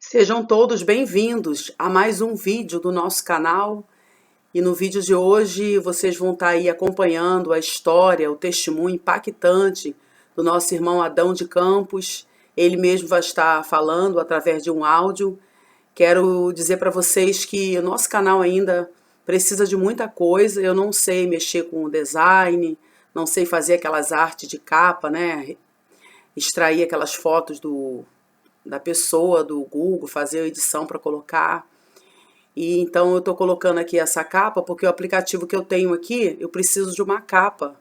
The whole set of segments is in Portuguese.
Sejam todos bem-vindos a mais um vídeo do nosso canal. E no vídeo de hoje vocês vão estar aí acompanhando a história, o testemunho impactante do nosso irmão Adão de Campos. Ele mesmo vai estar falando através de um áudio. Quero dizer para vocês que o nosso canal ainda precisa de muita coisa. Eu não sei mexer com o design, não sei fazer aquelas artes de capa, né? Extrair aquelas fotos da pessoa do Google, fazer a edição para colocar. E então eu estou colocando aqui essa capa porque o aplicativo que eu tenho aqui, eu preciso de uma capa,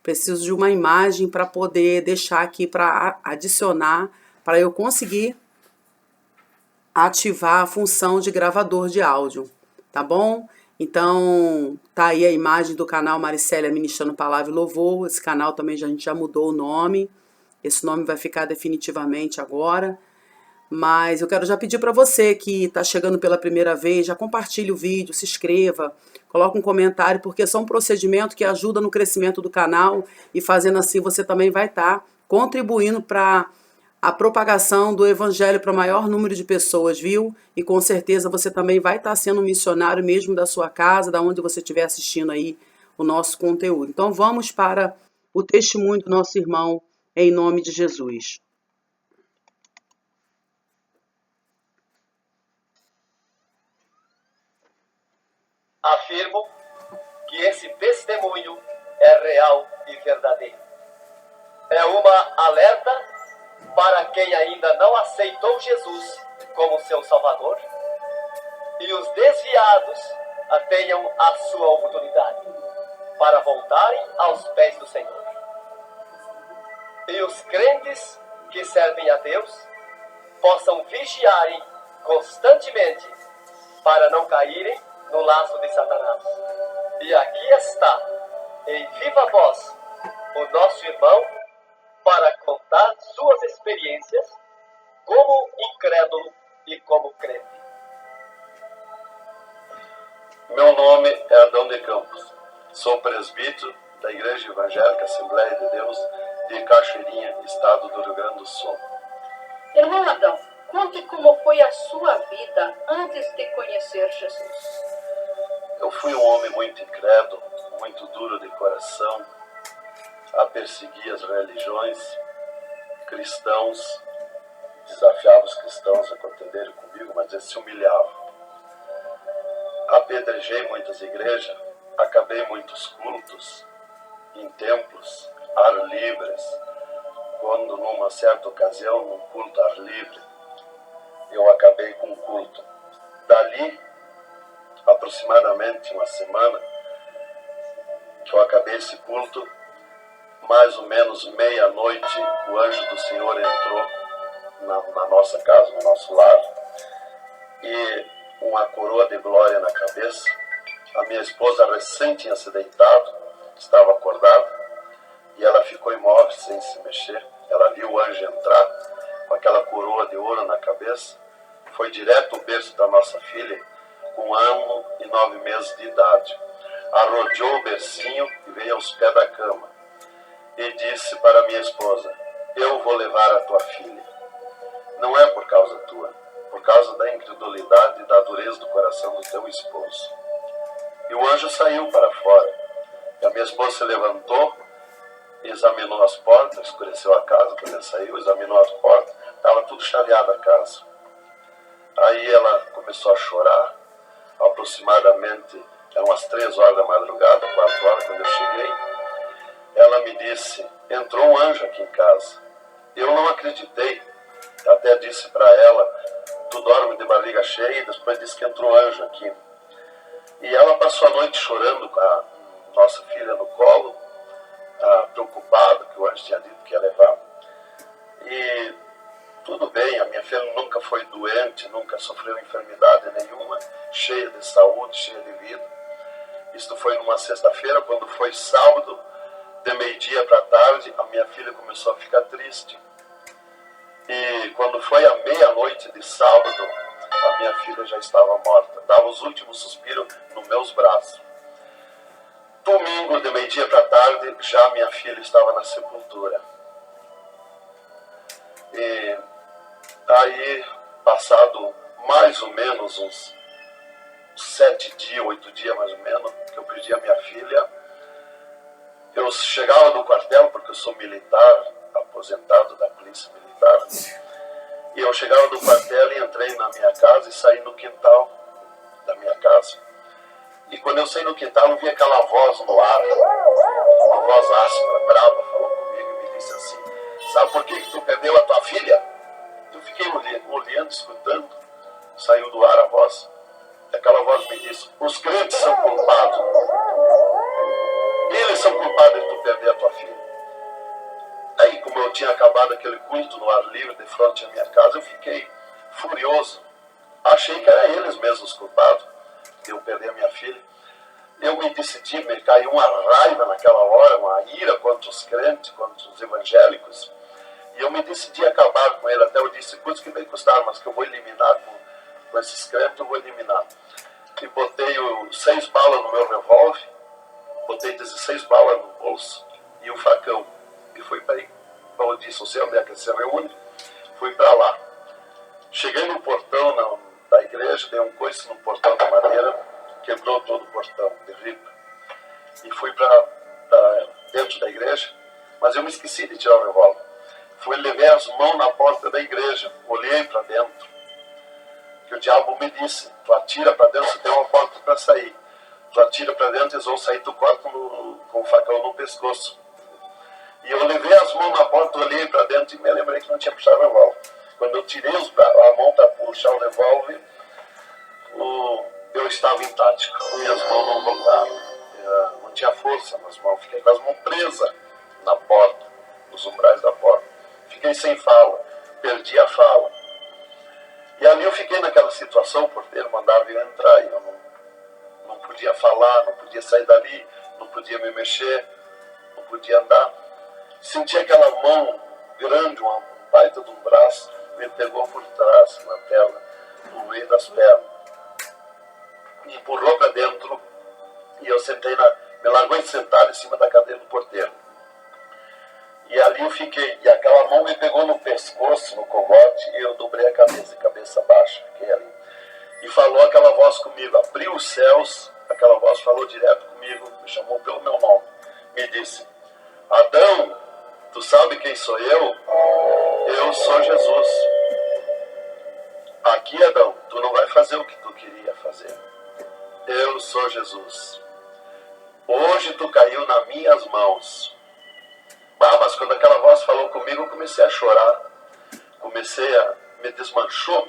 preciso de uma imagem para poder deixar aqui para adicionar, para eu conseguir ativar a função de gravador de áudio, tá bom? Então, tá aí a imagem do canal Maricélia Ministrando Palavra e Louvor. Esse canal também a gente já mudou o nome. Esse nome vai ficar definitivamente agora. Mas eu quero já pedir para você que está chegando pela primeira vez, já compartilhe o vídeo, se inscreva, coloque um comentário, porque são um procedimento que ajuda no crescimento do canal e fazendo assim você também vai estar contribuindo para a propagação do evangelho para o maior número de pessoas, viu? E com certeza você também vai estar sendo um missionário mesmo da sua casa, da onde você estiver assistindo aí o nosso conteúdo. Então vamos para o testemunho do nosso irmão em nome de Jesus. Afirmo que esse testemunho é real e verdadeiro. É uma alerta para quem ainda não aceitou Jesus como seu Salvador e os desviados tenham a sua oportunidade para voltarem aos pés do Senhor. E os crentes que servem a Deus possam vigiarem constantemente para não caírem no laço de Satanás. E aqui está, em viva voz, o nosso irmão para contar suas experiências como incrédulo e como crente. Meu nome é Adão de Campos. Sou presbítero da Igreja Evangélica Assembleia de Deus de Cachoeirinha, estado do Rio Grande do Sul. Irmão Adão, conte como foi a sua vida antes de conhecer Jesus. Eu fui um homem muito incrédulo, muito duro de coração, a perseguir as religiões, cristãos, desafiava os cristãos a contenderem comigo, mas eles se humilhavam. Apedrejei muitas igrejas, acabei muitos cultos, em templos, ar livres, quando numa certa ocasião, num culto ar livre, eu acabei com um culto. Dali, aproximadamente uma semana, que eu acabei esse culto, mais ou menos meia-noite, o anjo do Senhor entrou na nossa casa, no nosso lar, e uma coroa de glória na cabeça. A minha esposa recém tinha se deitado, estava acordada, e ela ficou imóvel, sem se mexer. Ela viu o anjo entrar com aquela coroa de ouro na cabeça, foi direto ao berço da nossa filha, com 1 ano e 9 meses de idade. Arrodeou o bercinho e veio aos pés da cama e disse para minha esposa: eu vou levar a tua filha. Não é por causa tua, por causa da incredulidade e da dureza do coração do teu esposo. E o anjo saiu para fora. E a minha esposa se levantou, examinou as portas, escureceu a casa quando ele saiu, examinou as portas, estava tudo chaveado a casa. Aí ela começou a chorar, aproximadamente, eram umas 3 horas da madrugada, 4 horas quando eu cheguei. Ela me disse: entrou um anjo aqui em casa. Eu não acreditei, até disse para ela: tu dorme de barriga cheia, e depois disse que entrou anjo aqui. E ela passou a noite chorando com a nossa filha no colo, preocupada que o anjo tinha dito que ia levar. E tudo bem, a minha filha nunca foi doente, nunca sofreu enfermidade nenhuma, cheia de saúde, cheia de vida. Isto foi numa sexta-feira. Quando foi sábado, de meio-dia para tarde, a minha filha começou a ficar triste. E quando foi à meia-noite de sábado, a minha filha já estava morta. Dava os últimos suspiros nos meus braços. Domingo, de meio-dia para tarde, já minha filha estava na sepultura. E aí passado mais ou menos uns 7 dias, 8 dias mais ou menos, que eu perdi a minha filha, eu chegava do quartel, porque eu sou militar, aposentado da polícia militar, e eu chegava do quartel e entrei na minha casa e saí no quintal da minha casa. E quando eu saí no quintal, eu vi aquela voz no ar, uma voz áspera, brava, falou comigo e me disse assim: sabe por que tu perdeu a tua filha? Eu fiquei olhando, escutando, saiu do ar a voz. E aquela voz me disse: os crentes são culpados. Eles são culpados de tu perder a tua filha. Aí, como eu tinha acabado aquele culto no ar livre de frente à minha casa, eu fiquei furioso. Achei que eram eles mesmos os culpados de eu perder a minha filha. Eu me decidi, me caiu uma raiva naquela hora, uma ira contra os crentes, contra os evangélicos. E eu me decidi acabar com ele. Até eu disse: custa que bem custar, mas que eu vou eliminar com esses crentes, eu vou eliminar. E botei 6 balas no meu revólver, botei 16 balas no bolso e um facão. E fui para aí. Como eu disse, não sei onde é que se reúne, fui para lá. Cheguei no portão da igreja, dei um coice no portão da madeira, quebrou todo o portão de ripa. E fui para dentro da igreja, mas eu me esqueci de tirar o revólver. Levei as mãos na porta da igreja, olhei para dentro, que o diabo me disse: tu atira para dentro, você tem uma porta para sair. Tu atira para dentro, eles vão sair, tu corta com o facão no pescoço. E eu levei as mãos na porta, olhei para dentro e me lembrei que não tinha puxado o revólver. Quando eu tirei a mão para puxar o revólver, eu estava intático, minhas mãos não voltaram. Não tinha força nas mãos, fiquei com as mãos presas na porta, nos umbrais da porta. Fiquei sem fala, perdi a fala. E ali eu fiquei naquela situação, o porteiro mandava eu entrar e eu não podia falar, não podia sair dali, não podia me mexer, não podia andar. Senti aquela mão grande, uma baita de um braço, me pegou por trás, na perna, no meio das pernas. Me empurrou para dentro e eu sentei me largou sentado em cima da cadeira do porteiro. E ali eu fiquei, e aquela mão me pegou no pescoço, no cogote, e eu dobrei a cabeça baixa, fiquei ali. E falou aquela voz comigo, abriu os céus, aquela voz falou direto comigo, me chamou pelo meu nome, me disse: Adão, tu sabe quem sou eu? Eu sou Jesus. Aqui, Adão, tu não vai fazer o que tu queria fazer. Eu sou Jesus. Hoje tu caiu nas minhas mãos. Mas quando aquela voz falou comigo, eu comecei a chorar. Me desmanchou,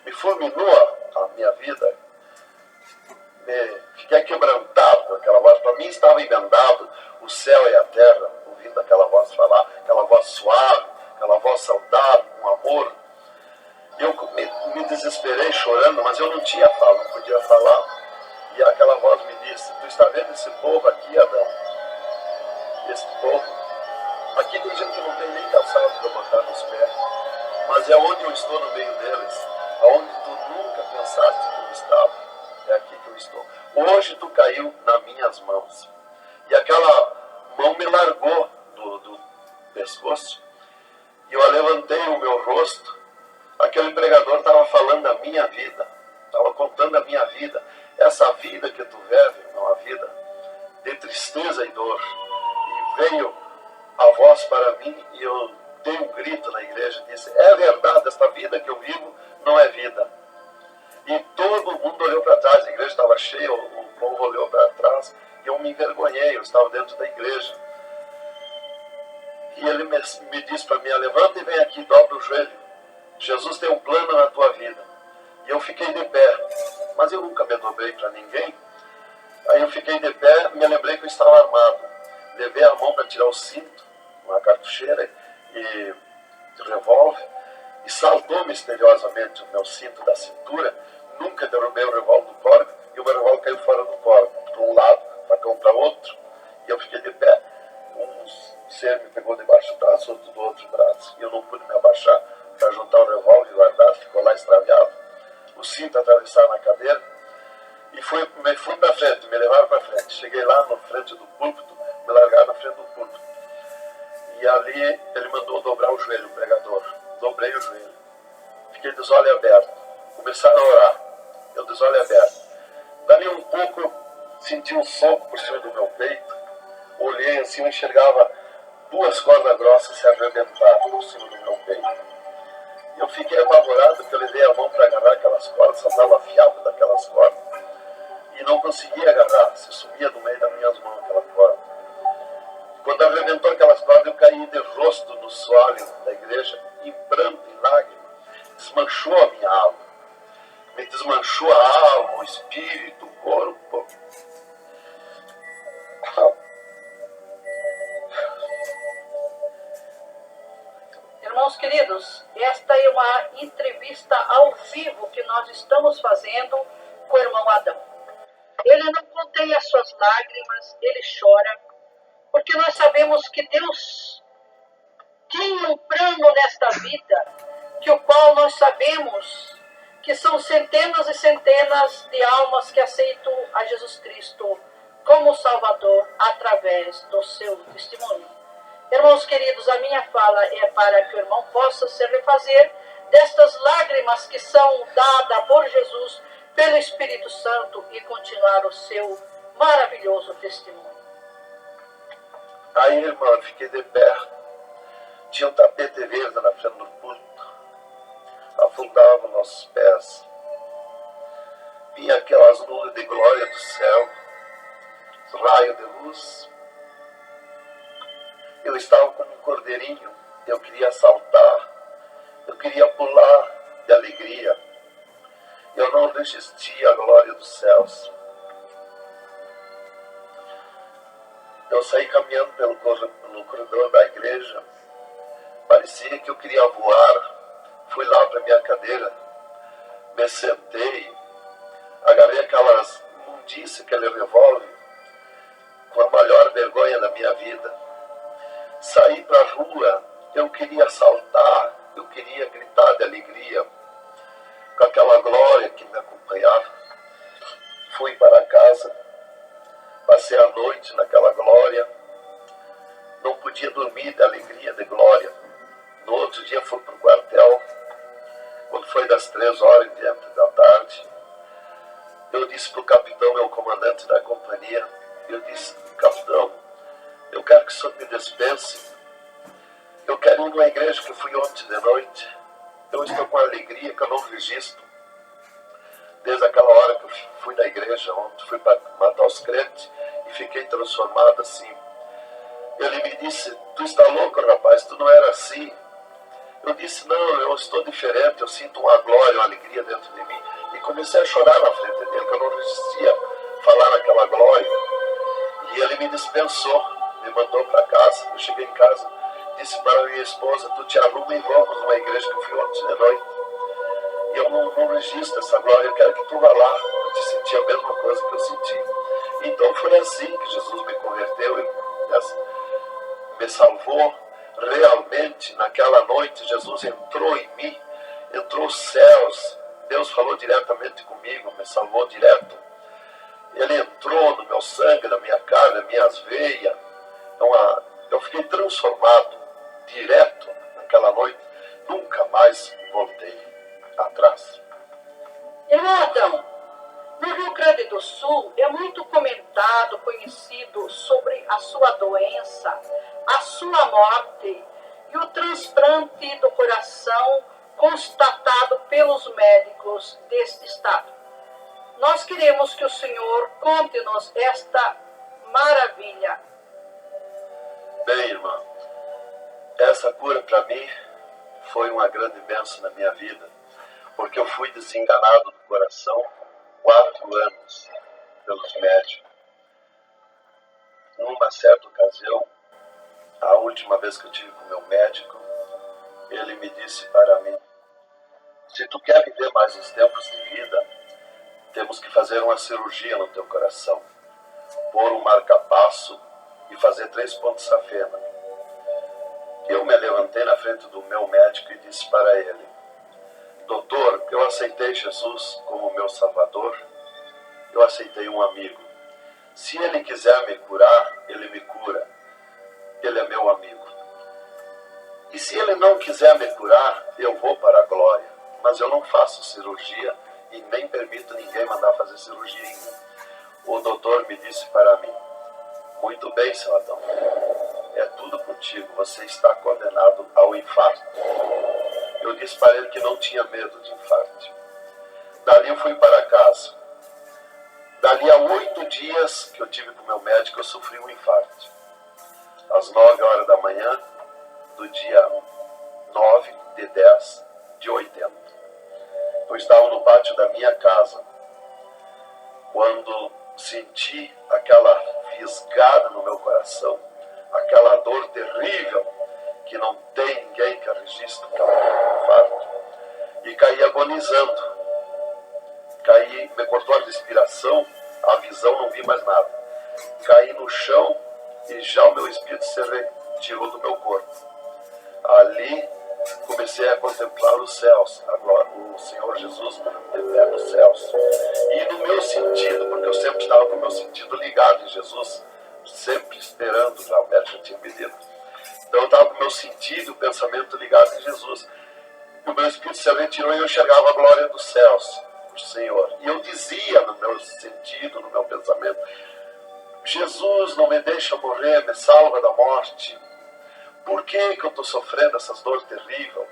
me fulminou a minha vida. Fiquei quebrantado com aquela voz. Para mim estava emendado o céu e a terra, ouvindo aquela voz falar, aquela voz suave, aquela voz saudável, com amor. Eu me desesperei chorando, mas eu não tinha fala, não podia falar. E aquela voz me disse: tu está vendo esse povo aqui, Adão? Esse povo. Aqui tem gente que não tem nem calçado para botar nos pés. Mas é onde eu estou no meio deles. Aonde tu nunca pensaste que eu estava. É aqui que eu estou. Hoje tu caiu nas minhas mãos. E aquela mão me largou do pescoço. E eu levantei o meu rosto. Aquele pregador estava falando da minha vida. Estava contando a minha vida. Essa vida que tu vive é uma vida de tristeza e dor. E veio a voz para mim e eu dei um grito na igreja. Disse: é verdade, esta vida que eu vivo não é vida. E todo mundo olhou para trás. A igreja estava cheia, o povo olhou para trás. E eu me envergonhei, eu estava dentro da igreja. E ele me disse para mim: levanta e vem aqui, dobra o joelho. Jesus tem um plano na tua vida. E eu fiquei de pé, mas eu nunca me dobrei para ninguém. Aí eu fiquei de pé, me lembrei que eu estava armado. Levei a mão para tirar o cinto, uma cartucheira e revólver, e saltou misteriosamente o meu cinto da cintura. Nunca derrubei o revólver do corpo, e o meu revólver caiu fora do corpo, para um lado, facão para outro, e eu fiquei de pé. Um ser me pegou debaixo do braço, outro do outro braço, e eu não pude me abaixar para juntar o revólver e guardar, ficou lá extraviado. O cinto atravessar na cadeira, e fui para frente, me levaram para frente. Cheguei lá na frente do púlpito, me largaram na frente do púlpito. E ali ele mandou dobrar o joelho, o pregador. Dobrei o joelho. fiquei de olho aberto. Começaram a orar. Eu de olho aberto. Dali um pouco, senti um soco por cima do meu peito. Olhei assim, eu enxergava 2 cordas grossas se arrebentar por cima do meu peito. E eu fiquei apavorado, porque eu levei a mão para agarrar aquelas cordas, só estava afiado daquelas cordas. E não conseguia agarrar, se sumia do meio das minhas mãos aquela corda. Quando arrebentou aquelas cordas, eu caí de rosto no soalho da igreja, em pranto, em lágrimas. Desmanchou a minha alma. Me desmanchou a alma, o espírito, o corpo. Irmãos queridos, esta é uma entrevista ao vivo que nós estamos fazendo com o irmão Adão. Ele não contém as suas lágrimas, ele chora, porque nós sabemos que Deus tinha um plano nesta vida, que o qual nós sabemos que são centenas e centenas de almas que aceitam a Jesus Cristo como Salvador através do seu testemunho. Irmãos queridos, a minha fala é para que o irmão possa se refazer destas lágrimas que são dadas por Jesus pelo Espírito Santo e continuar o seu maravilhoso testemunho. Aí, irmão, eu fiquei de pé. Tinha um tapete verde na frente do púlpito. Afundava nossos pés. Vinha aquelas nuvens de glória do céu, raio de luz. Eu estava como um cordeirinho, eu queria saltar, eu queria pular de alegria. Eu não resistia à glória dos céus. Eu saí caminhando no corredor da igreja, parecia que eu queria voar. Fui lá para minha cadeira, me sentei, agarrei aquelas imundícias, aquele revólver, com a maior vergonha da minha vida. Saí para a rua, eu queria saltar, eu queria gritar de alegria, com aquela glória que me acompanhava. Fui para casa, passei a noite naquela glória, não podia dormir de alegria, de glória. No outro dia fui para o quartel, quando foi das 3 horas em diante da tarde, eu disse para o capitão, meu comandante da companhia, eu disse, capitão, eu quero que o senhor me dispense, eu quero ir numa igreja que eu fui ontem de noite, eu estou com alegria que eu não registro. Desde aquela hora que eu fui na igreja ontem, fui para matar os crentes e fiquei transformado assim. Ele me disse, tu está louco, rapaz, tu não era assim. Eu disse, não, eu estou diferente, eu sinto uma glória, uma alegria dentro de mim. E comecei a chorar na frente dele, que eu não resistia falar naquela glória. E ele me dispensou, me mandou para casa. Eu cheguei em casa, disse para minha esposa, tu te arruma e vamos numa igreja que eu fui ontem de noite. E eu não registro essa glória, eu quero que tu vá lá. Eu te senti a mesma coisa que eu senti. Então foi assim que Jesus me converteu, ele me salvou. Realmente, naquela noite, Jesus entrou em mim, entrou os céus, Deus falou diretamente comigo, me salvou direto. Ele entrou no meu sangue, na minha carne, nas minhas veias. Eu fiquei transformado direto naquela noite, nunca mais voltei atrás. Irmão Adão, no Rio Grande do Sul é muito comentado, conhecido sobre a sua doença, a sua morte e o transplante do coração constatado pelos médicos deste estado. Nós queremos que o Senhor conte-nos esta maravilha. Bem, irmã, essa cura para mim foi uma grande bênção na minha vida, porque eu fui desenganado do coração 4 anos pelos médicos. Numa certa ocasião, a última vez que eu tive com o meu médico, ele me disse para mim, se tu quer viver mais uns tempos de vida, temos que fazer uma cirurgia no teu coração, pôr um marca-passo e fazer 3 pontos safena. Eu me levantei na frente do meu médico e disse para ele, doutor, eu aceitei Jesus como meu salvador, eu aceitei um amigo. Se ele quiser me curar, ele me cura. Ele é meu amigo. E se ele não quiser me curar, eu vou para a glória. mas eu não faço cirurgia e nem permito ninguém mandar fazer cirurgia em mim. O doutor me disse para mim: muito bem, seu Adão, é tudo contigo, você está condenado ao infarto. Eu disse para ele que não tinha medo de infarto. Dali eu fui para casa. Dali a 8 dias que eu tive com o meu médico, eu sofri um infarto. Às 9 horas da manhã do dia 9 de 10 de 80. Eu estava no pátio da minha casa quando senti aquela fisgada no meu coração, aquela dor terrível que não tem ninguém que registre que é um infarto, e caí agonizando. Caí, me cortou a respiração, a visão, não vi mais nada. Caí no chão e já o meu espírito se retirou do meu corpo. Ali comecei a contemplar os céus, agora o Senhor Jesus de pé nos céus. E no meu sentido, porque eu sempre estava com o meu sentido ligado em Jesus, sempre esperando, já o médico tinha me dito. Então eu estava com o meu sentido, o pensamento ligado em Jesus. E o meu espírito se retirou e eu enxergava a glória dos céus, o Senhor. E eu dizia no meu sentido, no meu pensamento: Jesus, não me deixa morrer, me salva da morte. Por que eu estou sofrendo essas dores terríveis?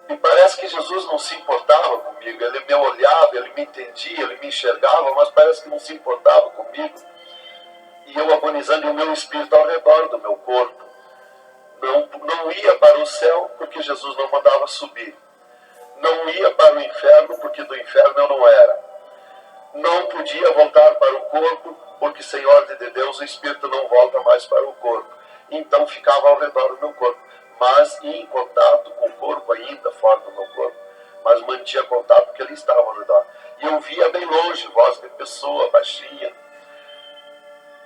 Me parece que Jesus não se importava comigo. Ele me olhava, ele me entendia, ele me enxergava, mas parece que não se importava comigo. E eu agonizando, e o meu espírito ao redor do meu corpo. Não ia para o céu, porque Jesus não mandava subir. Não ia para o inferno, porque do inferno eu não era. Não podia voltar para o corpo, porque sem ordem de Deus o espírito não volta mais para o corpo. Então ficava ao redor do meu corpo, mas em contato com o corpo ainda, fora do meu corpo. Mas mantinha contato porque ele estava ao redor. E eu via bem longe, voz de pessoa, baixinha.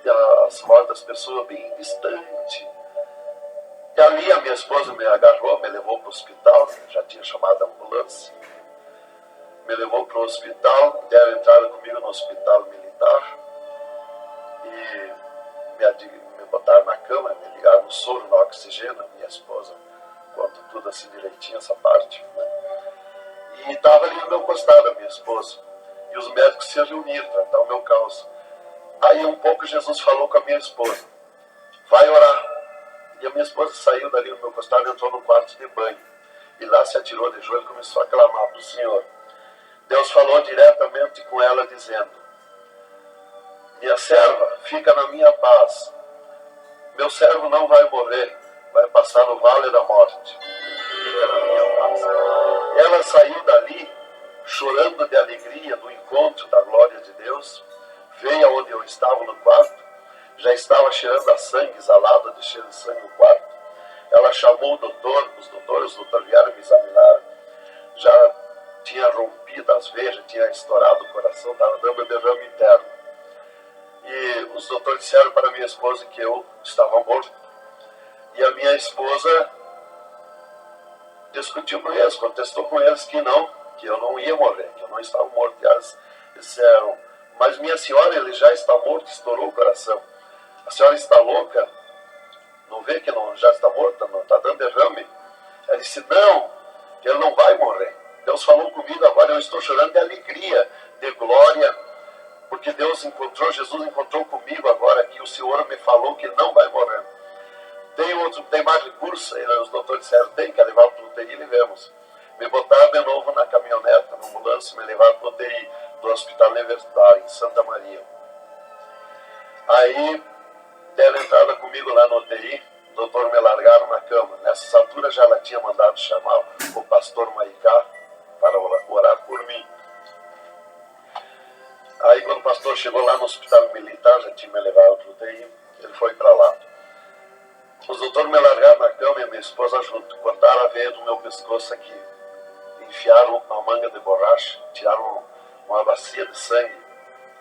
E as vozes das pessoas bem distante. E ali a minha esposa me agarrou, me levou para o hospital, já tinha chamado a ambulância. Me levou para o hospital, deram entrada comigo no hospital militar. E me botaram na cama, me ligaram no soro, no oxigênio, minha esposa, conta tudo assim direitinho, essa parte, né? E estava ali no meu costado a minha esposa. E os médicos se reuniram para tratar o meu caso. Aí um pouco Jesus falou com a minha esposa: vai orar. E a minha esposa saiu dali no meu costado e entrou no quarto de banho. E lá se atirou de joelho e começou a clamar para o Senhor. Deus falou diretamente com ela, dizendo: minha serva, fica na minha paz. Meu servo não vai morrer, vai passar no vale da morte. Fica na minha paz. Ela saiu dali, chorando de alegria do encontro da glória de Deus. Veio aonde eu estava no quarto. Já estava cheirando a sangue, exalado de cheiro de sangue no quarto. Ela chamou o doutor, os doutores vieram me examinar. Já tinha rompido as veias, tinha estourado o coração, estava dando derrame interno. E os doutores disseram para minha esposa que eu estava morto. E a minha esposa discutiu com eles, contestou com eles que eu não ia morrer, que eu não estava morto. E eles disseram: mas minha senhora, ele já está morto, estourou o coração. A senhora está louca? Não vê que não, já está morta, não está dando derrame? Ela disse: não, que ele não vai morrer. Deus falou comigo agora, eu estou chorando de alegria, de glória, porque Jesus encontrou comigo agora aqui, o Senhor me falou que não vai morrer. Tem mais recurso? Os doutores disseram: tem que levar para o UTI, e levamos. Me botaram de novo na caminhoneta, no ambulância, me levaram para o UTI do Hospital Universitário, em Santa Maria. Aí, deram entrada comigo lá no UTI, o doutor me largaram na cama. Nessas alturas já ela tinha mandado chamar o pastor Maicá para orar por mim. Aí quando o pastor chegou lá no hospital militar, já tinha me levado para o UTI, ele foi para lá. Os doutores me largaram na cama e a minha esposa junto, cortaram a veia do meu pescoço aqui, enfiaram uma manga de borracha, tiraram uma bacia de sangue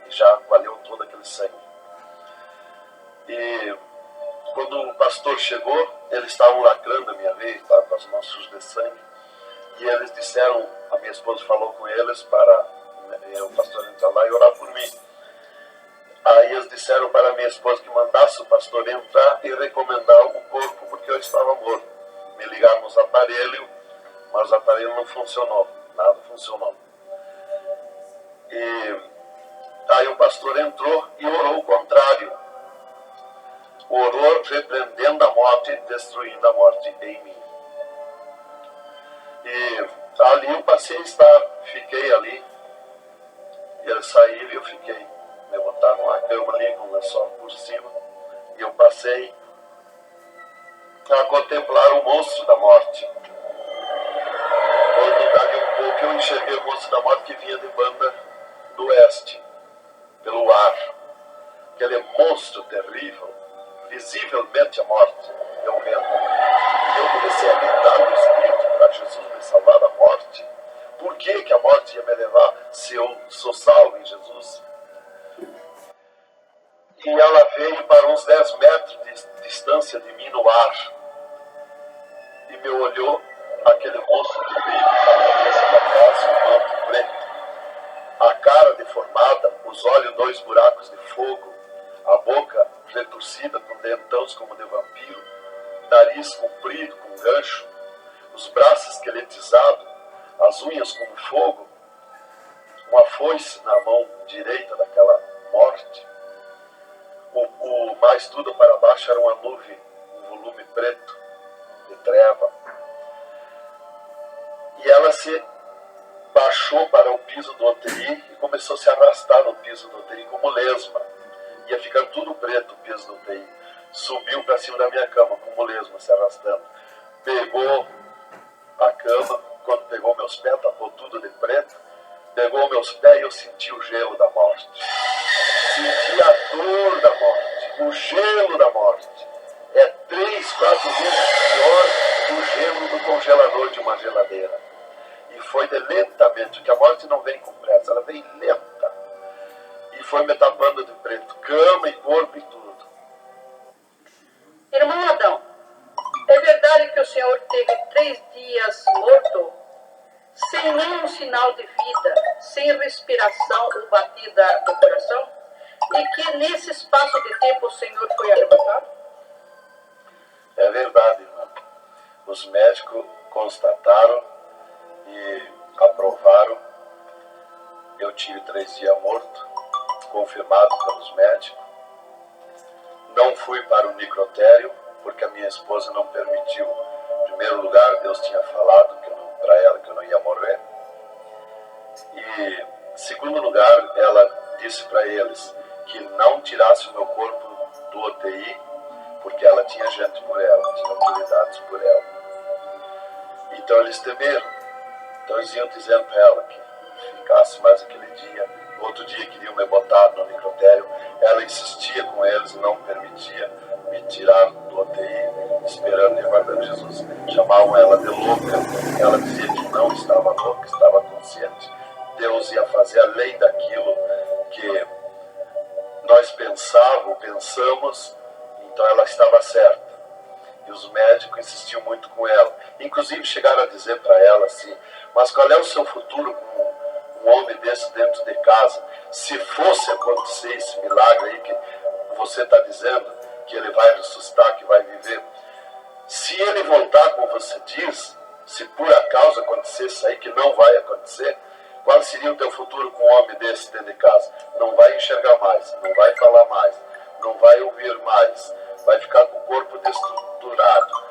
e já valeu todo aquele sangue. E quando o pastor chegou, eles estavam lacrando a minha veia, estavam com as mãos sujas de sangue, e eles disseram, a minha esposa falou com eles para o pastor entrar lá e orar por mim. Aí eles disseram para a minha esposa que mandasse o pastor entrar e recomendar o corpo, porque eu estava morto. Me ligaram nos aparelhos, mas o aparelho não funcionou, nada funcionou. E aí o pastor entrou e orou o contrário. Orou repreendendo a morte e destruindo a morte em mim. E ali eu passei a estar, fiquei ali. Ele saiu e eu fiquei. Me botaram numa cama ali com um lençol por cima. E eu passei a contemplar o monstro da morte. Quando dali um pouco eu enxerguei o monstro da morte que vinha de banda do oeste, pelo ar. Aquele monstro terrível, visivelmente a morte, eu vendo. Eu comecei a gritar no espírito para Jesus me salvar da morte. Por que a morte ia me levar se eu sou salvo em Jesus? E ela veio para uns 10 metros de distância de mim no ar. E me olhou, aquele monstro terrível, a cabeça para trás, o manto preto. A cara deformada, os olhos 2 buracos de fogo, a boca retorcida com dentões como de vampiro, nariz comprido com gancho, os braços esqueletizados, as unhas como fogo, uma foice na mão direita daquela morte. O mais tudo para baixo era uma nuvem, um volume preto, de treva. E ela se baixou para o piso do UTI e começou a se arrastar no piso do UTI como lesma. Ia ficando tudo preto o piso do UTI. Subiu para cima da minha cama como lesma, se arrastando. Pegou a cama, quando pegou meus pés, tapou tudo de preto. Pegou meus pés e eu senti o gelo da morte. Senti a dor da morte, o gelo da morte. É 3, 4 vezes pior que o gelo do congelador de uma geladeira. E foi de lentamente, porque a morte não vem com pressa, ela vem lenta. E foi me tapando de preto, cama e corpo e tudo. Irmão Adão, é verdade que o senhor teve 3 dias morto, sem nenhum sinal de vida, sem respiração ou batida do coração? E que nesse espaço de tempo o senhor foi arrebatado? É verdade, irmão. Os médicos constataram e aprovaram. Eu tive 3 dias morto, confirmado pelos médicos. Não fui para o necrotério, porque a minha esposa não permitiu. Em primeiro lugar, Deus tinha falado para ela que eu não ia morrer. E, em segundo lugar, ela disse para eles que não tirasse o meu corpo do UTI, porque ela tinha gente por ela, tinha autoridades por ela. Então eles temeram. Então eles iam dizendo para ela que ficasse mais aquele dia. No outro dia queriam me botar no necrotério. Ela insistia com eles, não permitia me tirar do UTI, esperando e aguardando Jesus. Chamavam ela de louca. Ela dizia que não estava louca, estava consciente. Deus ia fazer além daquilo que nós pensamos, então ela estava certa. E os médicos insistiam muito com ela. Inclusive chegaram a dizer para ela assim, mas qual é o seu futuro com um homem desse dentro de casa? Se fosse acontecer esse milagre aí que você está dizendo, que ele vai ressuscitar, que vai viver, se ele voltar como você diz, se por acaso acontecesse isso aí, que não vai acontecer, qual seria o teu futuro com um homem desse dentro de casa? Não vai enxergar mais, não vai falar mais, não vai ouvir mais, vai ficar com o corpo destruturado.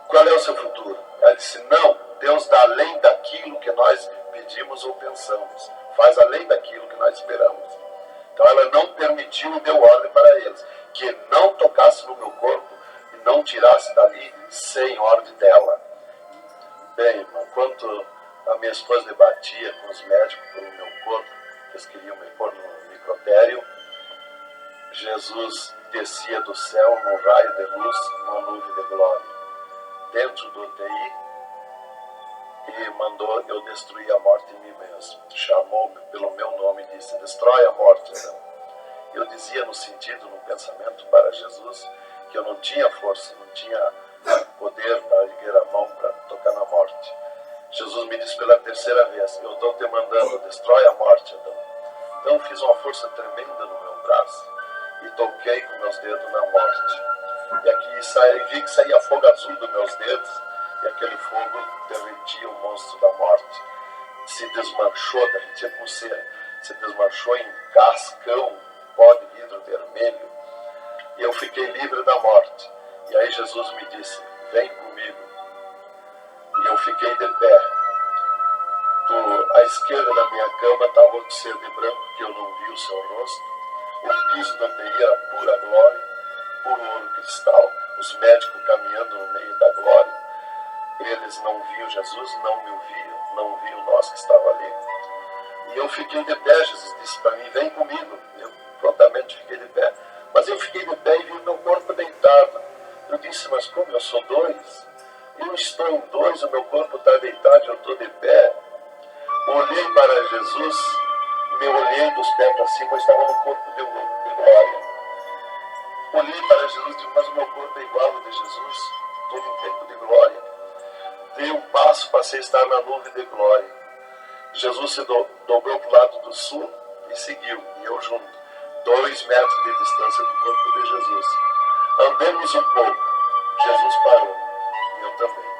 Qual é o seu futuro? Ela disse, não, Deus dá além daquilo que nós pedimos ou pensamos, faz além daquilo que nós esperamos. Então ela não permitiu e deu ordem para eles, que não tocasse no meu corpo e não tirasse dali sem ordem dela. Bem, irmão, quanto a minha esposa debatia com os médicos pelo meu corpo, eles queriam me pôr no necrotério, Jesus descia do céu num raio de luz, numa nuvem de glória, dentro do UTI, e mandou eu destruir a morte em mim mesmo. Chamou-me pelo meu nome e disse, destrói a morte, Adão. Eu dizia no sentido, no pensamento para Jesus, que eu não tinha força, não tinha poder para erguer a mão para tocar na morte. Jesus me disse pela 3ª vez, eu estou te mandando, destrói a morte, Adão. Então eu fiz uma força tremenda no meu braço e toquei com meus dedos na morte. E aqui vi que saía fogo azul dos meus dedos e aquele fogo derretia o monstro da morte. Se desmanchou, derretia com cera, se desmanchou em cascão, pó de vidro vermelho, e eu fiquei livre da morte. E aí Jesus me disse, vem comigo. E eu fiquei de pé. À esquerda da minha cama estava o ser de branco, que eu não vi o seu rosto. O piso da UTI era pura glória, puro ouro cristal, os médicos caminhando no meio da glória. Eles não viam Jesus, não me ouviam, não viam nós que estava ali. E eu fiquei de pé, Jesus disse para mim, vem comigo. Eu prontamente fiquei de pé. Mas eu fiquei de pé e vi meu corpo deitado. Eu disse, mas como eu sou dois? Eu estou em dois, o meu corpo está deitado, eu estou de pé. Olhei para Jesus, me olhei dos pés para cima, eu estava no corpo de glória. Olhei para Jesus e disse, mas o meu corpo é igual ao de Jesus, todo em tempo de glória. Dei um passo, passei a estar na nuvem de glória. Jesus se dobrou para o lado do sul e seguiu, e eu junto. 2 metros de distância do corpo de Jesus. Andemos um pouco. Jesus parou, e eu também.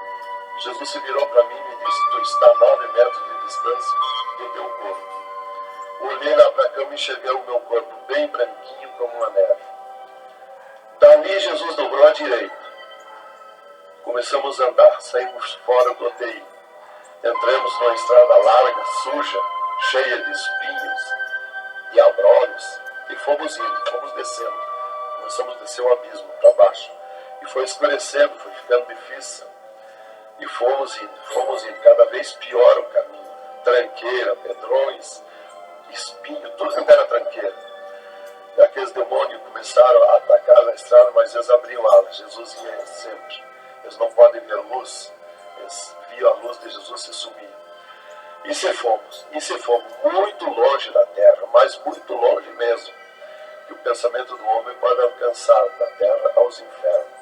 Jesus se virou para mim e me disse, tu está a 9 metros de distância do teu corpo. Olhei lá para a cama e enxerguei o meu corpo bem branquinho como uma neve. Dali Jesus dobrou à direita. Começamos a andar, saímos fora do UTI. Entramos numa estrada larga, suja, cheia de espinhos e abrolhos, e fomos indo, fomos descendo. Começamos a descer o abismo para baixo. E foi escurecendo, foi ficando difícil. E fomos indo, cada vez pior o caminho. Tranqueira, pedrões, espinho, tudo que era tranqueira. E aqueles demônios começaram a atacar na estrada, mas eles abriam alas. Jesus ia sempre. Eles não podem ver luz. Eles viam a luz de Jesus e sumiam. E se fomos muito longe da terra, mas muito longe mesmo, que o pensamento do homem pode alcançar da terra aos infernos.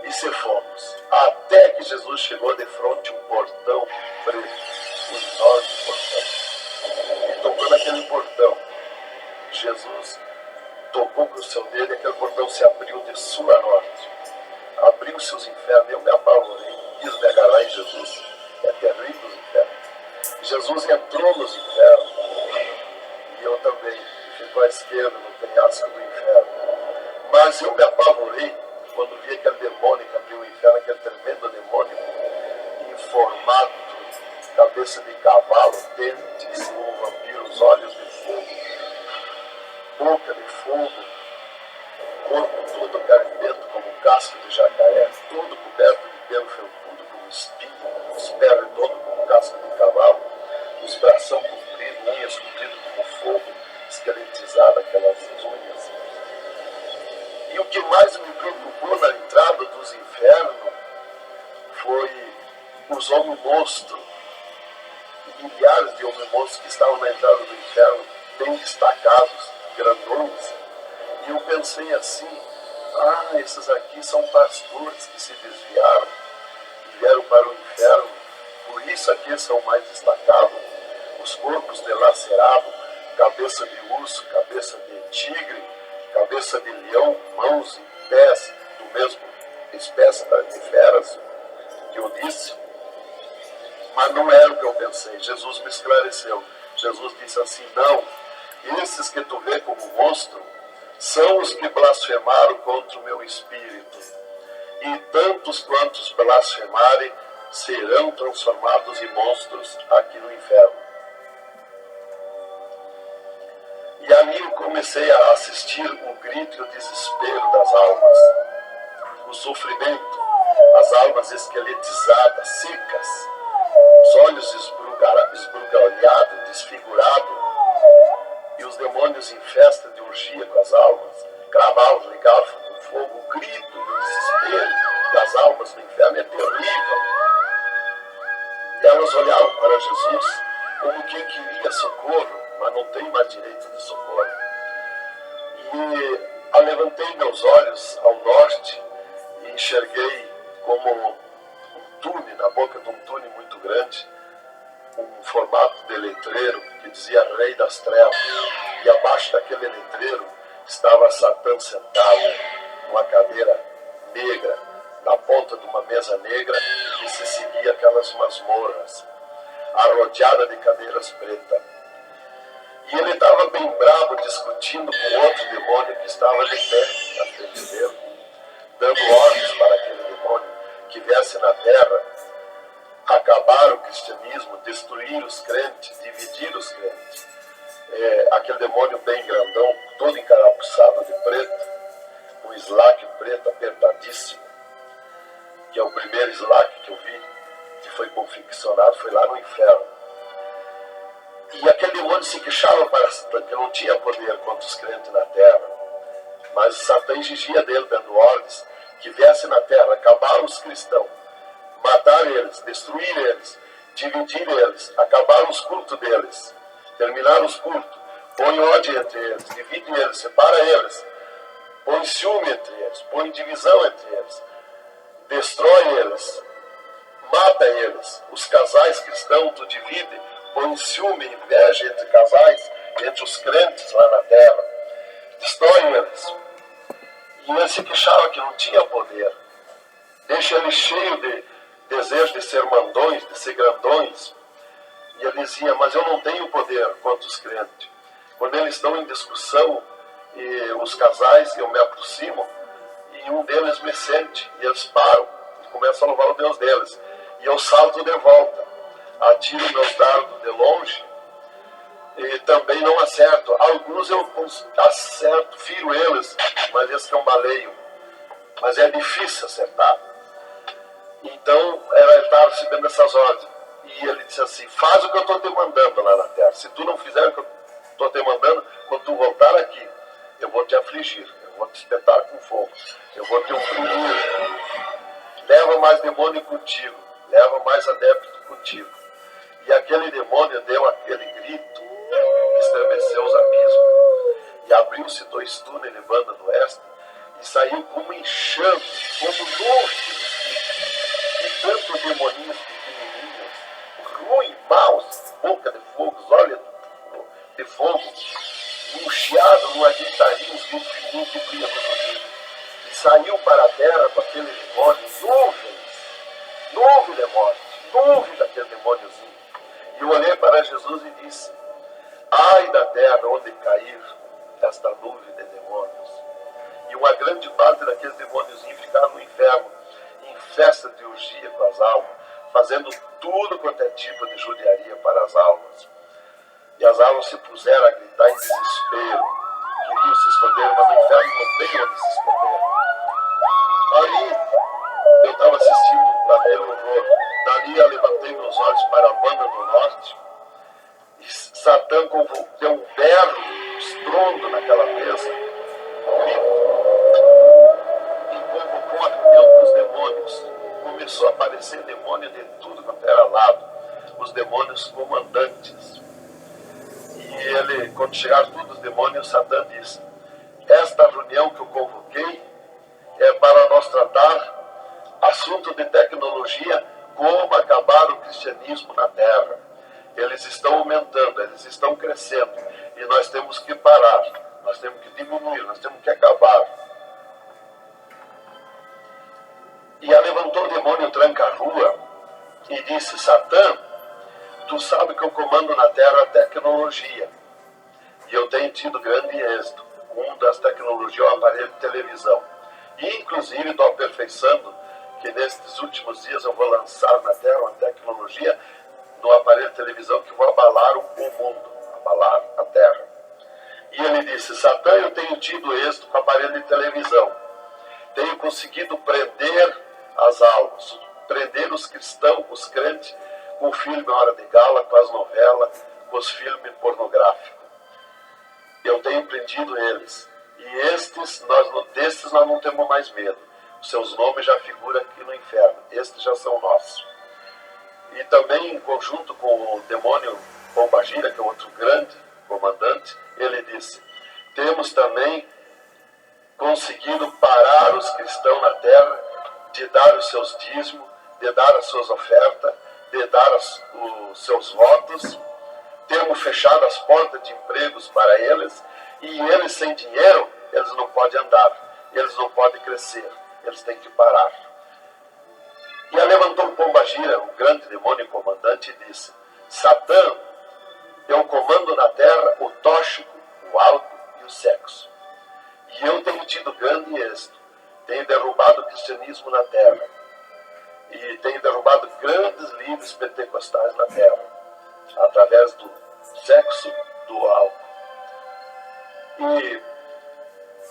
E se fomos, até que Jesus chegou de frente a um portão preto, um enorme portão. E tocou naquele portão. Jesus tocou com o seu dedo e aquele portão se abriu de sul a norte. Abriu-se os infernos, eu me apavorei, quis me agarrar em Jesus. É terrível os infernos. Jesus entrou nos infernos, e eu também, ficou à esquerda no penhasco do inferno. Mas eu me apavorei quando vi aquele demônio que abriu o inferno, aquele tremendo demônio, informado, cabeça de cavalo, dentes como vampiros, olhos de fogo, boca de fogo, corpo todo carimbento como casco de jacaré, todo coberto de pelo felpudo como espinho, os pés todos como casco de cavalo, os bração compridos, unhas compridas como fogo, esqueletizado aquelas unhas. E o que mais me preocupou na entrada dos infernos foi os homens-monstros, milhares de homens-monstros que estavam na entrada do inferno, bem destacados, grandões. E eu pensei assim, esses aqui são pastores que se desviaram e vieram para o inferno, por isso aqui são mais destacados, os corpos dilacerados, cabeça de urso, cabeça de tigre, cabeça de leão, mãos e pés do mesmo espécie de feras que eu disse. Mas não era o que eu pensei. Jesus me esclareceu. Jesus disse assim, não, esses que tu vê como monstro são os que blasfemaram contra o meu espírito. E tantos quantos blasfemarem serão transformados em monstros aqui no inferno. E ali eu comecei a assistir o grito e o desespero das almas. O sofrimento, as almas esqueletizadas, secas, os olhos esbugalhados, desfigurados, e os demônios em festa de orgia com as almas, cravavam, ligavam com fogo, o grito e o desespero das almas no inferno é terrível. E elas olhavam para Jesus como quem queria socorro, mas não tem mais direito de socorro. E levantei meus olhos ao norte e enxerguei como um túnel, na boca de um túnel muito grande, um formato de letreiro que dizia Rei das Trevas. E abaixo daquele letreiro estava Satã sentado numa cadeira negra, na ponta de uma mesa negra, seguia aquelas masmorras, arrodeada de cadeiras pretas. E ele estava bem bravo, discutindo com outro demônio que estava de pé na frente dele, dando ordens para aquele demônio que viesse na terra acabar o cristianismo, destruir os crentes, dividir os crentes. Aquele demônio bem grandão, todo encarapuçado de preto, um slack preto apertadíssimo, que é o primeiro slack que eu vi, que foi confeccionado, foi lá no inferno. E aquele demônio se queixava que não tinha poder contra os crentes na terra. Mas Satã exigia dele, dando ordens, que viesse na terra acabar os cristãos, matar eles, destruir eles, dividir eles, acabar os cultos deles, terminar os cultos, põe ódio entre eles, divide eles, separa eles, põe ciúme entre eles, põe divisão entre eles, destrói eles, mata eles. Os casais cristãos tu divide, põe ciúme, inveja entre casais, entre os crentes lá na terra, destrói eles. E ele se queixava que não tinha poder, deixa ele cheio de desejo de ser mandões, de ser grandões. E ele dizia, mas eu não tenho poder contra os crentes. Quando eles estão em discussão, e os casais, eu me aproximo, e um deles me sente, e eles param, e começam a louvar o Deus deles. E eu salto de volta, atiro meus dardos de longe, e também não acerto. Alguns eu acerto, firo eles, mas eles cambaleiam. Mas é difícil acertar. Então, ele estava recebendo essas ordens. E ele disse assim, faz o que eu estou te mandando lá na terra. Se tu não fizer o que eu estou te mandando, quando tu voltar aqui, eu vou te afligir, eu vou te espetar com fogo, eu vou te oprimir. Leva mais demônio contigo, leva mais adepto contigo. E aquele demônio deu aquele grito que estremeceu os abismos. E abriu-se 2 túneis levando no oeste, e saiu como enxame, como nuvens, e tanto demoninhos pequenininhos, ruim, maus, boca de fogo, olhos de fogo, um chiado, uma gritaria, uns gritos fininhos que brilham nos ouvidos. E saiu para a terra com aquele demônio, nuvem de morte, nuvem daquele demôniozinho. E eu olhei para Jesus e disse, ai da terra onde cair esta nuvem de demônios. E uma grande parte daqueles demôniozinhos ficaram no inferno, em festa de orgia com as almas, fazendo tudo quanto é tipo de judiaria para as almas. E as almas se puseram a gritar em desespero, queriam se esconder, mas no inferno não tem onde se esconder. Aí eu estava assistindo aquele horror. Dali eu levantei meus olhos para a banda do norte, e Satã deu um berro, um estrondo naquela mesa, e convocou a reunião dos demônios. Começou a aparecer demônio de tudo quanto era lado, os demônios comandantes. E ele, quando chegaram todos os demônios, Satã disse, esta reunião que eu convoquei é para nós tratar assunto de tecnologia, como acabar o cristianismo na terra. Eles estão aumentando, eles estão crescendo, e nós temos que parar, nós temos que diminuir, nós temos que acabar. E levantou o demônio tranca-rua e disse, Satã, tu sabe que eu comando na terra a tecnologia, e eu tenho tido grande êxito. Uma das tecnologias é o aparelho de televisão. E, inclusive, estou aperfeiçoando que nestes últimos dias eu vou lançar na terra uma tecnologia no aparelho de televisão que vai abalar o mundo, abalar a terra. E ele disse, Satã, eu tenho tido êxito com o aparelho de televisão. Tenho conseguido prender as almas, prender os cristãos, os crentes, com o filme Hora de Gala, com as novelas, com os filmes pornográficos. Eu tenho prendido eles. E destes nós não temos mais medo. Os seus nomes já figuram aqui no inferno. Estes já são nossos. E também, em conjunto com o demônio Pombagira, que é outro grande comandante, ele disse, temos também conseguido parar os cristãos na terra de dar os seus dízimos, de dar as suas ofertas, de dar os seus votos. Temos fechado as portas de empregos para eles, e eles sem dinheiro, eles não podem andar, eles não podem crescer, eles têm que parar. E levantou Pombagira, o grande demônio comandante, e disse: Satã, eu comando na terra o tóxico, o álcool e o sexo. E eu tenho tido grande êxito. Tenho derrubado o cristianismo na terra. E tenho derrubado grandes líderes pentecostais na terra. Através do sexo, do álcool. E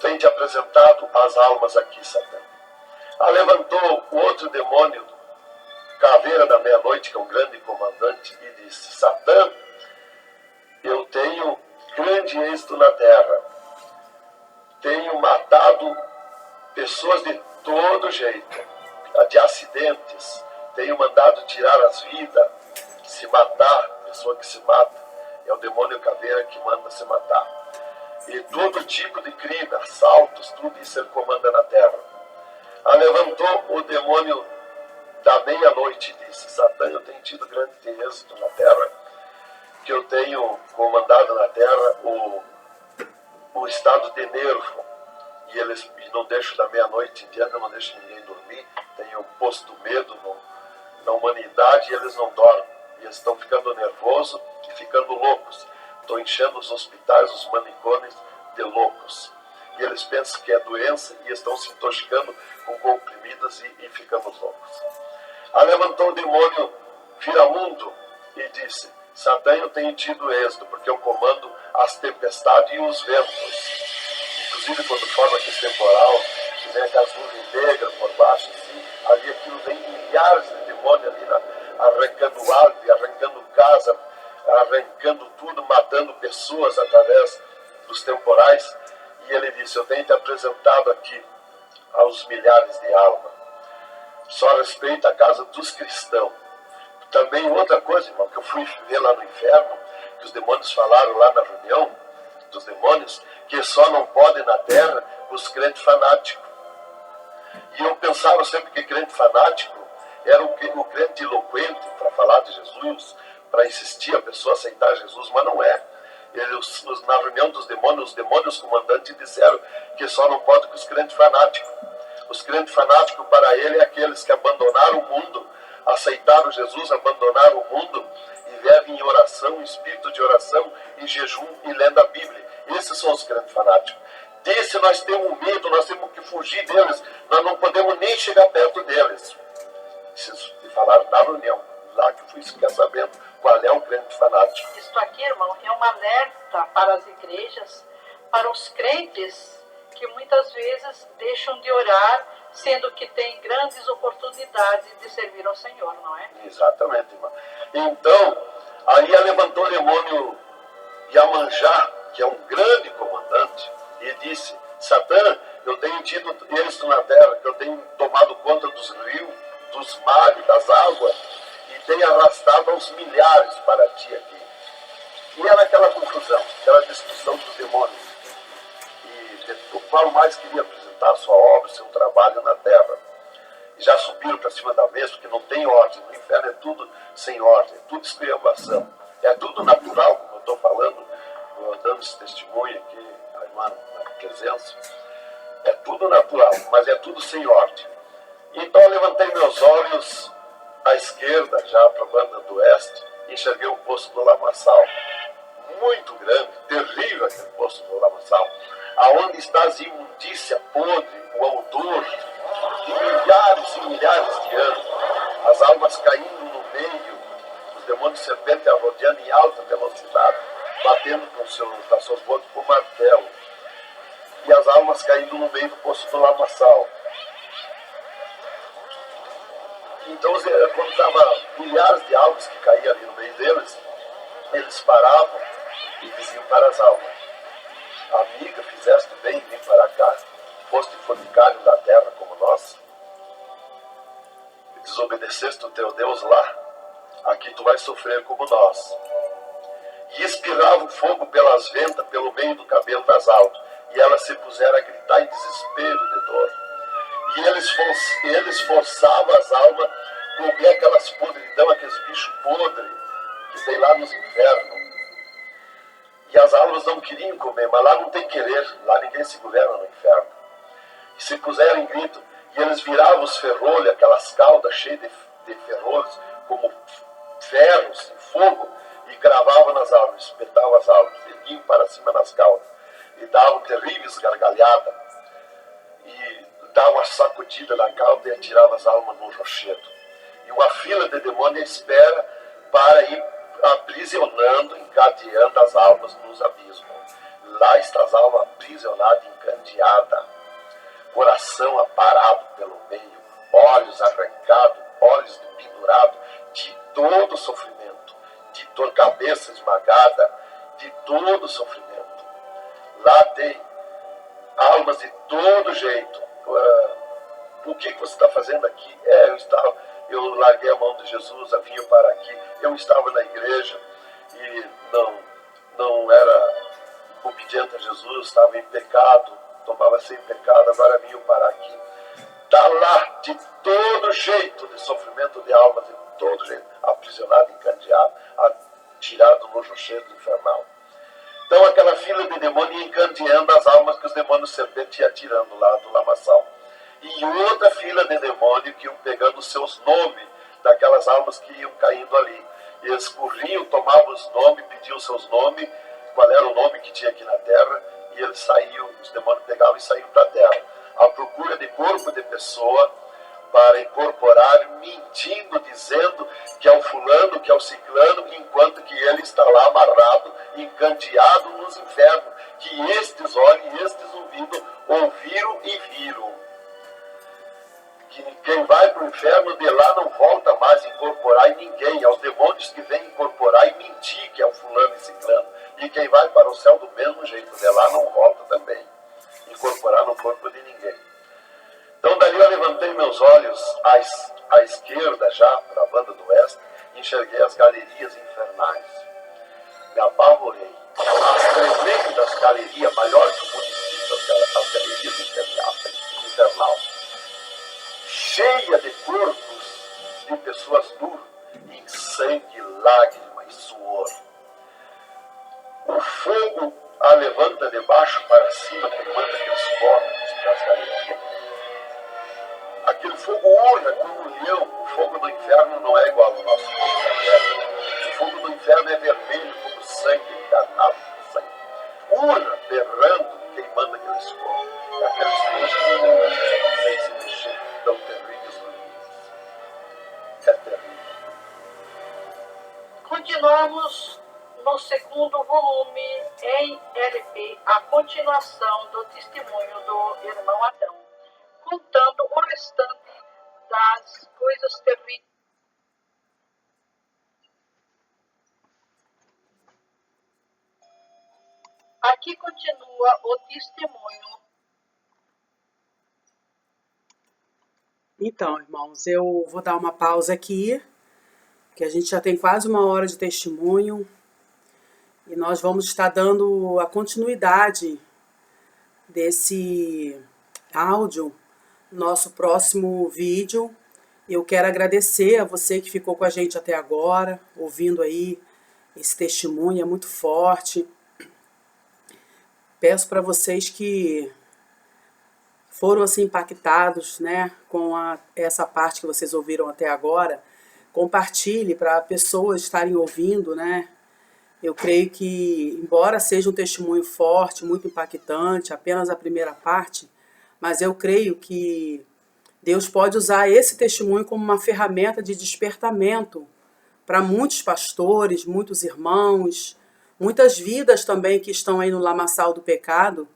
tenho te apresentado as almas aqui, Satã. Levantou o outro demônio, Caveira da Meia-Noite, que é um grande comandante, e disse: Satã, eu tenho grande êxito na terra. Tenho matado pessoas de todo jeito, de acidentes. Tenho mandado tirar as vidas, se matar, pessoa que se mata. É o demônio Caveira que manda se matar. E todo tipo de crime, assaltos, tudo isso ele comanda na terra. Levantou o demônio da meia-noite e disse: Satã, eu tenho tido grande êxito na terra, que eu tenho comandado na terra o estado de nervo, e eles não deixam da meia-noite em diante, não deixam ninguém dormir, tenho posto medo na humanidade, e eles não dormem, e eles estão ficando nervosos e ficando loucos. Estou enchendo os hospitais, os manicômios de loucos, e eles pensam que é doença e estão se intoxicando com comprimidos e ficando loucos. Levantou o demônio Viramundo e disse: Satã, eu tenho tido êxito, porque eu comando as tempestades e os ventos. Inclusive, quando forma aquele temporal, que vem aquelas nuvens negras por baixo, assim, ali aquilo vem milhares de demônios ali, arrancando árvore, arrancando casa, arrancando tudo, matando pessoas através dos temporais. E ele disse: eu tenho te apresentado aqui aos milhares de almas. Só respeita a casa dos cristãos. Também outra coisa, irmão, que eu fui ver lá no inferno, que os demônios falaram lá na reunião dos demônios, que só não podem na terra os crentes fanáticos. E eu pensava sempre que crente fanático era o crente eloquente para falar de Jesus, para insistir a pessoa a aceitar Jesus, mas não é. Na reunião dos demônios, os demônios comandantes disseram que só não pode com os crentes fanáticos. Os crentes fanáticos para ele é aqueles que abandonaram o mundo, aceitaram Jesus, abandonaram o mundo e vivem em oração, em espírito de oração, em jejum e lendo a Bíblia. Esses são os crentes fanáticos. Desse nós temos medo, nós temos que fugir deles, nós não podemos nem chegar perto deles. Preciso de falar na reunião, lá que fui ficar sabendo qual é o crente fanático. Isto aqui, irmão, é um alerta para as igrejas, para os crentes que muitas vezes deixam de orar, sendo que tem grandes oportunidades de servir ao Senhor, não é? Exatamente, irmão. Então, aí levantou o demônio Yamanjá, que é um grande comandante, e disse: Satã, eu tenho tido êxito na terra, que eu tenho tomado conta dos rios, dos mares, das águas, e tenho arrastado aos milhares para ti aqui. E era aquela confusão, aquela discussão dos demônios. O qual mais queria apresentar a sua obra, seu trabalho na terra. E já subiram para cima da mesa, porque não tem ordem. No inferno é tudo sem ordem, é tudo esculhambação. É tudo natural, como eu estou falando, dando esse testemunho aqui, a irmã na presença. É tudo natural, mas é tudo sem ordem. Então eu levantei meus olhos à esquerda, já para a banda do oeste, e enxerguei o poço do lamaçal. Muito grande, terrível aquele poço do lamaçal. Aonde está a imundícia podre, o odor de milhares e milhares de anos, as almas caindo no meio, os demônios serpentes rodeando em alta velocidade, batendo com as suas bocas com martelo, e as almas caindo no meio do poço do lamaçal. Então, quando estava milhares de almas que caíam ali no meio deles, eles paravam e diziam para as almas: amiga, fizeste bem em vir para cá, foste fornicário da terra como nós, desobedeceste o teu Deus lá, aqui tu vais sofrer como nós. E espirrava o fogo pelas ventas, pelo meio do cabelo das almas, e elas se puseram a gritar em desespero de dor. E eles forçavam as almas a comer aquelas podridão, aqueles bichos podres que tem lá nos infernos. E as almas não queriam comer, mas lá não tem querer, lá ninguém se governa no inferno. E se puseram em grito: E eles viravam os ferrolhos, aquelas caudas cheias de ferrolhos, como ferros e fogo, e cravavam nas árvores, espetavam as árvores, e vinham para cima nas caudas, e davam terríveis gargalhadas, e davam uma sacudida na cauda e atiravam as almas no rochedo. E uma fila de demônios espera para ir aprisionando, encadeando as almas nos abismos. Lá está as almas aprisionadas, encandeadas, coração aparado pelo meio, olhos arrancados, olhos pendurados, de todo sofrimento, de toda cabeça esmagada, de todo sofrimento. Lá tem almas de todo jeito. O que você está fazendo aqui? Eu larguei a mão de Jesus, vim para aqui. Eu estava na igreja e não era obediente a Jesus, estava em pecado, tomava sem pecado, agora vim para aqui. Está lá de todo jeito de sofrimento de alma, de todo jeito, aprisionado, encandeado, atirado no rochedo infernal. Então aquela fila de demônios encandeando as almas que os demônios serpentes iam tirando lá do lamaçal. E outra fila de demônios que iam pegando os seus nomes daquelas almas que iam caindo ali. E eles corriam, tomavam os nomes, pediam seus nomes, qual era o nome que tinha aqui na terra, e eles saíam, os demônios pegavam e saíam para a terra, à procura de corpo de pessoa, para incorporar, mentindo, dizendo que é o fulano, que é o ciclano, enquanto que ele está lá amarrado, encandeado nos infernos, que estes olhos e estes ouvidos ouviram e viram. Que quem vai para o inferno de lá não volta mais a incorporar em ninguém, aos demônios que vêm incorporar e mentir que é o fulano e ciclano. E quem vai para o céu do mesmo jeito, de lá não volta também, incorporar no corpo de ninguém. Então dali eu levantei meus olhos à esquerda, já para a banda do oeste, e enxerguei as galerias infernais. Me apavorei. As tremendas galerias, maior que o município, as galerias infernais, cheia de corpos de pessoas nuas, em sangue, lágrima e suor. O fogo a levanta de baixo para cima, queimando aqueles corpos das galerias. Aquele fogo urra como um leão. O fogo do inferno não é igual ao nosso fogo da terra. O fogo do inferno é vermelho como sangue, encarnado de sangue. Urra, berrando, queimando aqueles fogos. E aqueles fogos sem se mexer, tão terríveis ruínas. É terrível. Continuamos no segundo volume em LP, a continuação do testemunho do irmão Adão, contando o restante das coisas terríveis. Aqui continua o testemunho. Então, irmãos, eu vou dar uma pausa aqui, que a gente já tem quase 1 hora de testemunho, e nós vamos estar dando a continuidade desse áudio no nosso próximo vídeo. Eu quero agradecer a você que ficou com a gente até agora, ouvindo aí esse testemunho, é muito forte. Peço para vocês que foram assim impactados, né, com essa parte que vocês ouviram até agora, compartilhe para pessoas estarem ouvindo, né? Eu creio que, embora seja um testemunho forte, muito impactante, apenas a primeira parte, mas eu creio que Deus pode usar esse testemunho como uma ferramenta de despertamento para muitos pastores, muitos irmãos, muitas vidas também que estão aí no lamaçal do pecado,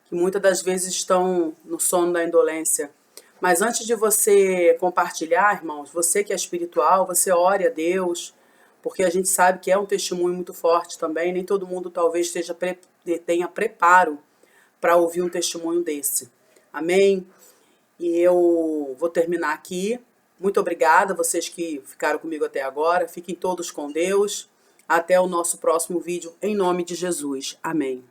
que muitas das vezes estão no sono da indolência. Mas antes de você compartilhar, irmãos, você que é espiritual, você ore a Deus, porque a gente sabe que é um testemunho muito forte também, nem todo mundo talvez tenha preparo para ouvir um testemunho desse. Amém? E eu vou terminar aqui. Muito obrigada a vocês que ficaram comigo até agora. Fiquem todos com Deus. Até o nosso próximo vídeo, em nome de Jesus. Amém.